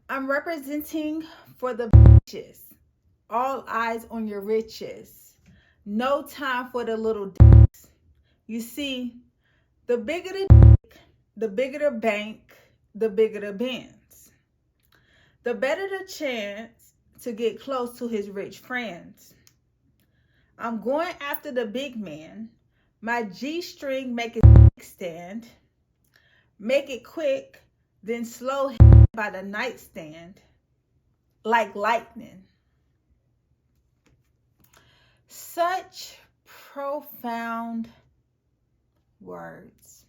I'm representing for the bitches. All eyes on your riches. No time for the little dicks. You see, the bigger the dick, the bigger the bank, the bigger the bands. The better the chance to get close to his rich friends. I'm going after the big man. My G-string make it stand. Make it quick, then slow by the nightstand. Like lightning. Such profound words.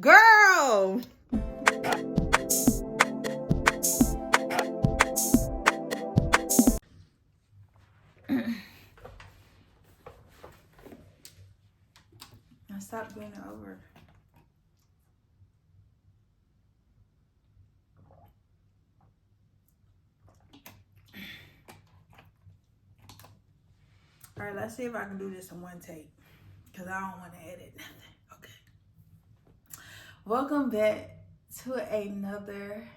Girl! Now stop being over. All right, let's see if I can do this in one take, because I don't want to edit nothing. Okay. Welcome back to another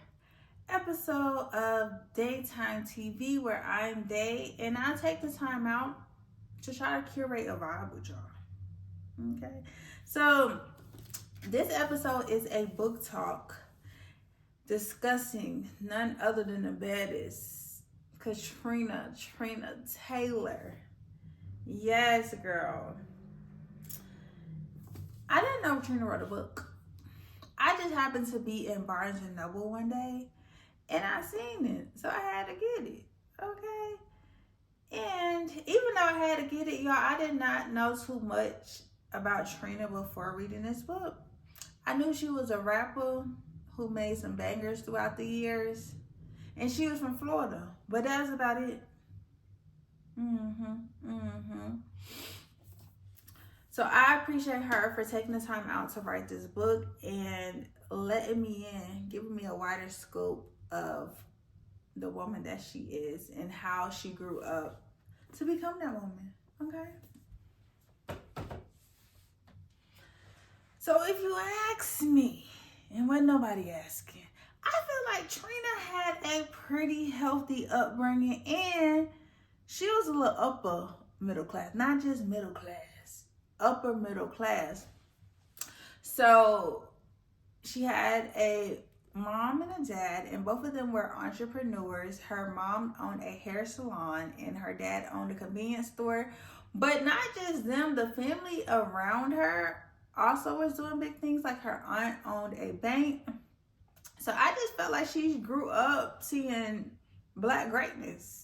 episode of Daytime TV, where I'm Day, and I take the time out to try to curate a vibe with y'all. Okay. So this episode is a book talk discussing none other than the baddest, Trina Taylor. Yes, girl. I didn't know Trina wrote a book. I just happened to be in Barnes and Noble one day and I seen it, so I had to get it. Okay. And even though I had to get it, y'all, I did not know too much about Trina before reading this book. I knew she was a rapper who made some bangers throughout the years, and she was from Florida, but that's about it. So I appreciate her for taking the time out to write this book and letting me in, giving me a wider scope of the woman that she is and how she grew up to become that woman. Okay. So if you ask me, and when nobody asking, I feel like Trina had a pretty healthy upbringing, and she was a little upper middle class, not just middle class, upper middle class. So she had a mom and a dad, and both of them were entrepreneurs. Her mom owned a hair salon and her dad owned a convenience store. But not just them, the family around her also was doing big things. Like her aunt owned a bank. So I just felt like she grew up seeing Black greatness.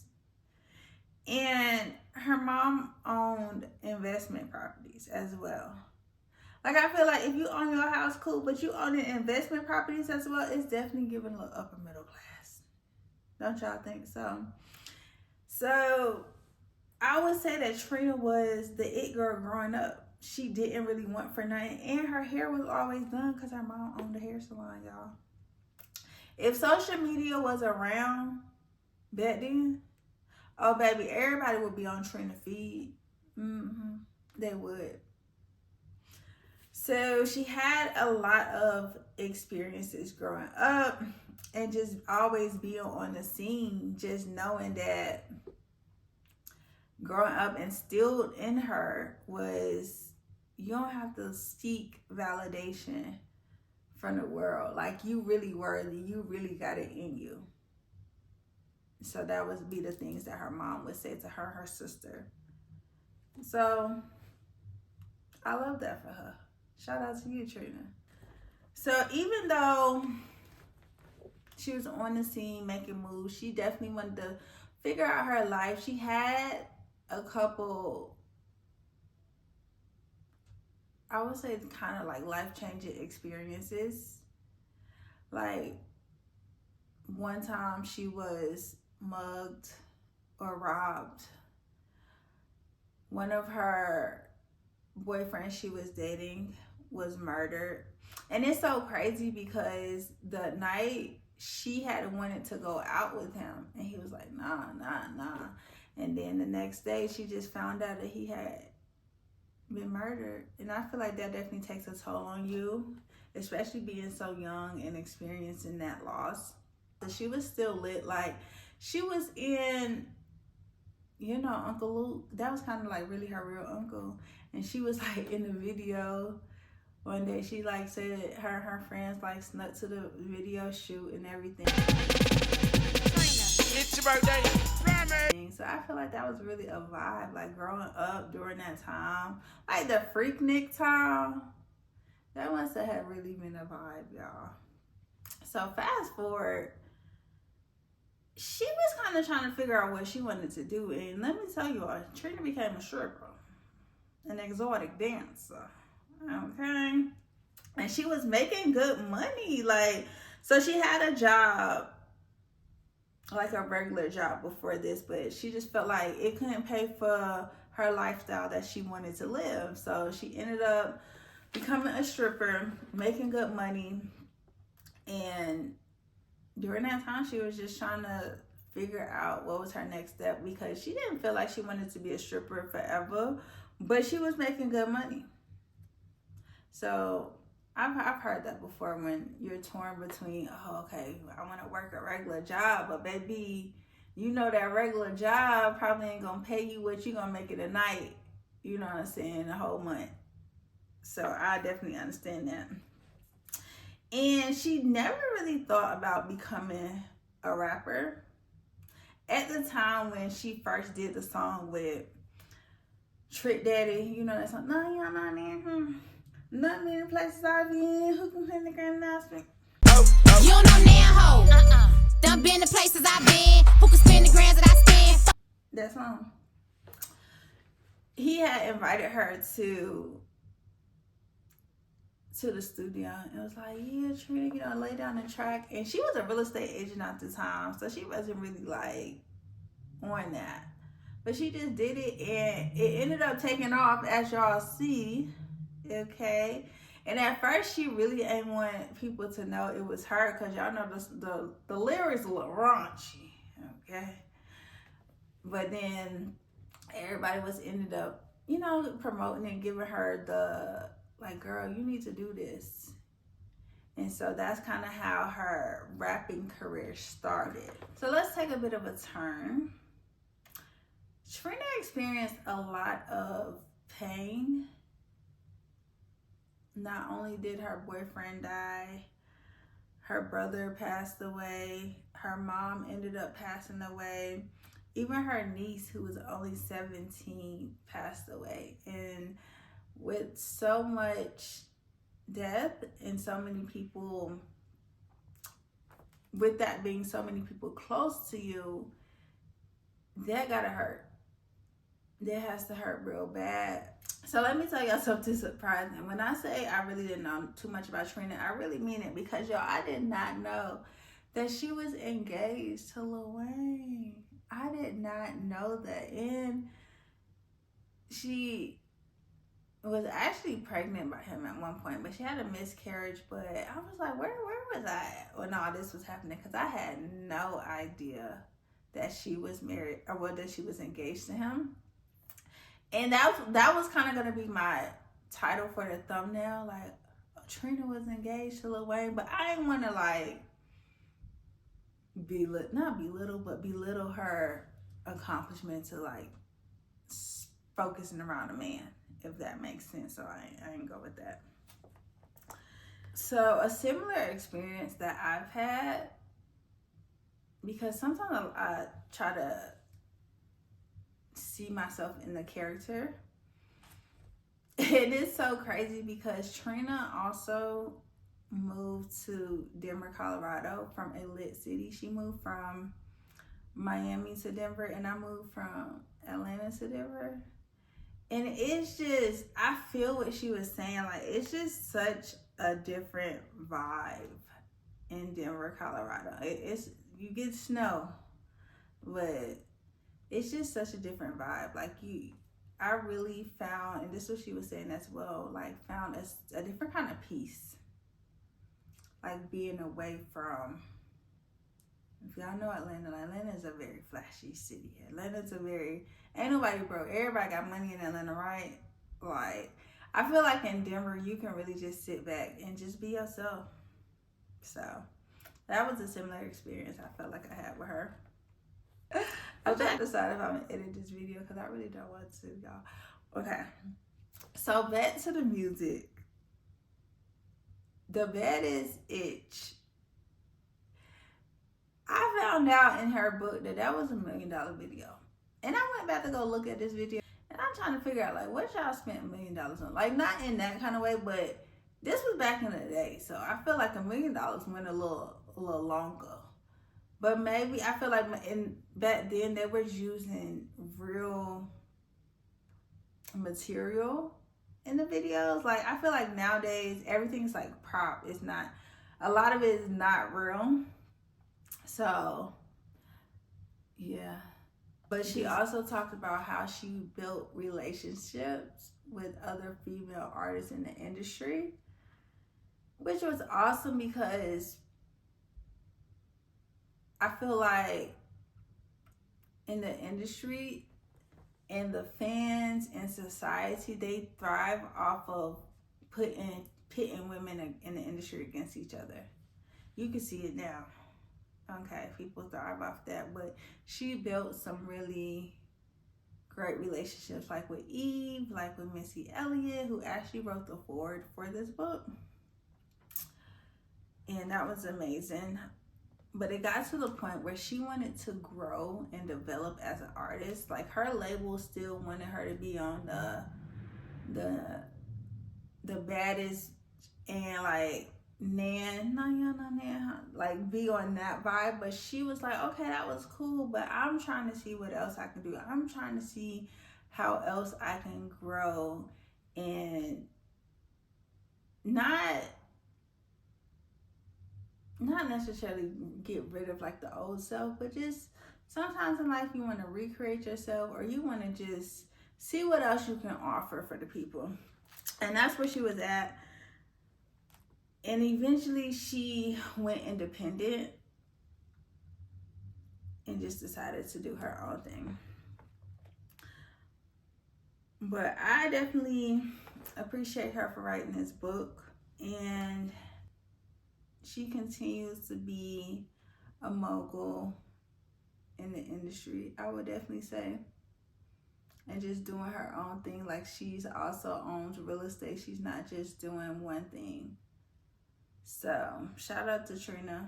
And her mom owned investment properties as well. Like, I feel like if you own your house, cool, but you own investment properties as well, it's definitely giving a little upper middle class. Don't y'all think so? So I would say that Trina was the it girl growing up. She didn't really want for nothing, and her hair was always done because her mom owned a hair salon, y'all. If social media was around back then, oh baby, everybody would be on Trina feed. They would. So she had a lot of experiences growing up and just always being on the scene, just knowing that growing up instilled in her was you don't have to seek validation from the world. Like, you really worthy. You really got it in you. So that would be the things that her mom would say to her sister. So I love that for her. Shout out to you, Trina. So even though she was on the scene making moves, she definitely wanted to figure out her life. She had a couple, I would say, kind of like life-changing experiences. Like, one time she was mugged or robbed. One of her boyfriends she was dating was murdered. And it's so crazy because the night she had wanted to go out with him and he was like, nah. And then the next day she just found out that he had been murdered. And I feel like that definitely takes a toll on you, especially being so young and experiencing that loss. But she was still lit. Like, she was in, you know, Uncle Luke. That was kind of like really her real uncle. And she was like in the video one day. She like said her and her friends like snuck to the video shoot and everything. Trina, it's your birthday. So I feel like that was really a vibe, like growing up during that time, like the Freaknik time. That must have really been a vibe, y'all. So fast forward, she was kind of trying to figure out what she wanted to do, and let me tell you all, Trina became a stripper, an exotic dancer. Okay, and she was making good money. Like, so she had a job, like a regular job before this, but she just felt like it couldn't pay for her lifestyle that she wanted to live. So she ended up becoming a stripper, making good money. And during that time, she was just trying to figure out what was her next step, because she didn't feel like she wanted to be a stripper forever, but she was making good money. So I've heard that before, when you're torn between, oh, okay, I want to work a regular job, but baby, you know that regular job probably ain't gonna pay you what you gonna make it a night, you know what I'm saying, a whole month. So I definitely understand that. And she never really thought about becoming a rapper. At the time when she first did the song with Trick Daddy, you know that song, no, you're not in. Not many places I've been. Who can play the grand announcement? You don't know now, ho. Done been the places I've been. Who can spend the grands that I spend? That song. He had invited her to the studio and was like, yeah, Trina, you know, lay down the track. And she was a real estate agent at the time, so she wasn't really like on that. But she just did it, and it ended up taking off, as y'all see. Okay, and at first she really ain't want people to know it was her, because y'all know the lyrics a little raunchy. Okay, but then everybody was ended up, you know, promoting and giving her the, like, girl, you need to do this. And so that's kind of how her rapping career started. So let's take a bit of a turn. Trina experienced a lot of pain. Not only did her boyfriend die, her brother passed away, her mom ended up passing away, even her niece, who was only 17, passed away. And with so much death and so many people, with that being so many people close to you, that gotta hurt. That has to hurt real bad. So let me tell y'all something surprising. When I say I really didn't know too much about Trina, I really mean it, because y'all, I did not know that she was engaged to Lil Wayne. I did not know that. And she was actually pregnant by him at one point, but she had a miscarriage. But I was like, where was I when all this was happening? Because I had no idea that she was married, or whether she was engaged to him. And that was kind of going to be my title for the thumbnail. Like, Trina was engaged to Lil Wayne. But I didn't want to, like, belittle her accomplishment to, like, focusing around a man, if that makes sense. So I ain't go with that. So a similar experience that I've had, because sometimes I try to see myself in the character. It is so crazy, because Trina also moved to Denver, Colorado from a lit city. She moved from Miami to Denver, and I moved from Atlanta to Denver. And it's just, I feel what she was saying. Like, it's just such a different vibe in Denver, Colorado. You get snow, but it's just such a different vibe. Like, I really found, and this is what she was saying as well, like, found a different kind of peace. Like, being away from, if y'all know Atlanta is a very flashy city. Ain't nobody broke. Everybody got money in Atlanta, right? Like, I feel like in Denver, you can really just sit back and just be yourself. So that was a similar experience I felt like I had with her. I just decided if I'm gonna edit this video because I really don't want to, y'all. Okay, so back to the music. The Baddest itch. I found out in her book that was $1 million video, and I went back to go look at this video, and I'm trying to figure out like what y'all spent $1 million on. Like, not in that kind of way, but this was back in the day, so I feel like $1 million went a little longer. But maybe I feel like back then they were using real material in the videos. Like, I feel like nowadays everything's like prop. It's not, a lot of it is not real. So yeah. But she also talked about how she built relationships with other female artists in the industry, which was awesome because I feel like in the industry and the fans and society, they thrive off of pitting women in the industry against each other. You can see it now. Okay, people thrive off that, but she built some really great relationships, like with Eve, like with Missy Elliott, who actually wrote the foreword for this book. And that was amazing. But it got to the point where she wanted to grow and develop as an artist. Like, her label still wanted her to be on the Baddest and like like be on that vibe. But she was like, okay, that was cool, but I'm trying to see what else I can do. I'm trying to see how else I can grow and not necessarily get rid of like the old self, but just sometimes in life you want to recreate yourself, or you want to just see what else you can offer for the people. And that's where she was at. And eventually she went independent and just decided to do her own thing. But I definitely appreciate her for writing this book, and she continues to be a mogul in the industry, I would definitely say, and just doing her own thing. Like, she's also owns real estate. She's not just doing one thing. So shout out to Trina.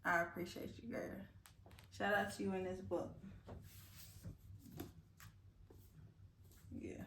I appreciate you, girl. Shout out to you in this book. Yeah.